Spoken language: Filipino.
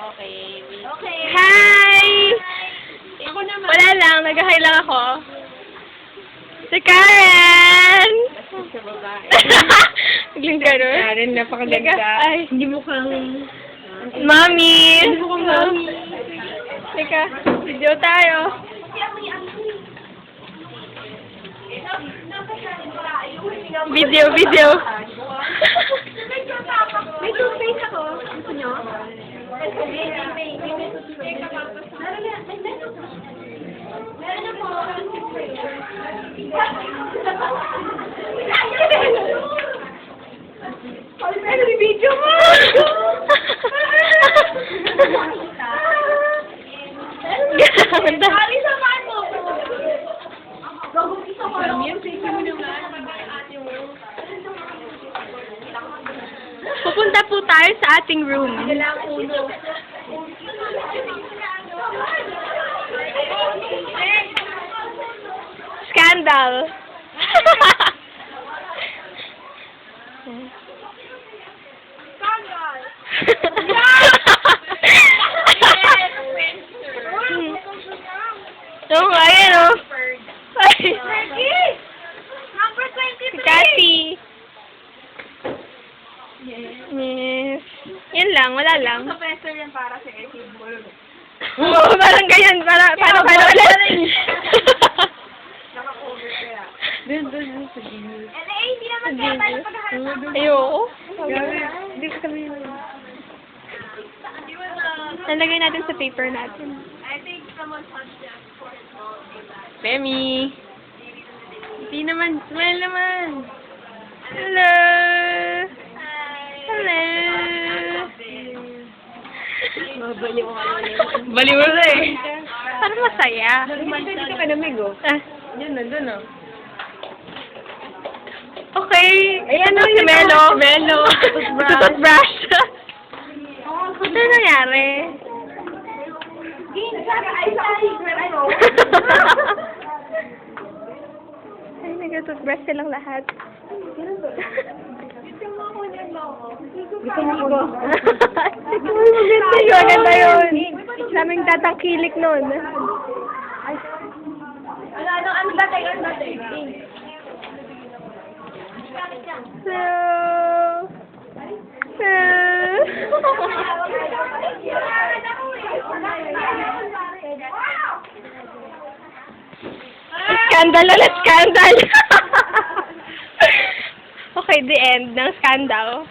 Okay. Okay. Hi! Ako naman. Wala lang, nag-hi lang ako. Si Karen! Sa babae. Biglang gano'n. Karen, napakaganda. Ay, Hindi mo kang... Mami! Hindi mo kang mami. Teka, video tayo. Video. May toothpaste ako. Gusto nyo? Meron na po. Ano yung video mo? Ganda. Ali, samahan mo. Gagawin isa ko lang. Yan, sige mo naman. Pupunta po tayo sa ating room. Kailangan uno. Scandal. Oo nga, yan o. Ay. Number Si 23. Cathy. Yes. Yan lang, wala lang. Sa peso yan para sa Ekin. Oo, parang ganyan. Paano ulit? Naka-cover kaya. Doon sa gilid. Hindi naman kaya tayo paghahanap. Ayoko. Hindi kami. Nalagay natin sa paper natin. I think someone touched the important ball. Femi. Hindi naman. Smile naman. Hello. Hello. Baliw na eh. Parang masaya. Hindi ka kanamig, oh. Ah. Yun, nandun, oh. Okay. Ayan, Ito oh, si yun, Melo. oh. Melo. Toothbrush. Toothbrush. Ano nangyari? Ay, nag-toothbrush silang lahat. Gusto mo ko. Maganda yun. Maganda yun. Daming tatangkilik nun. Ano dati? Scandal ulit, scandal. Okay, the end ng scandal.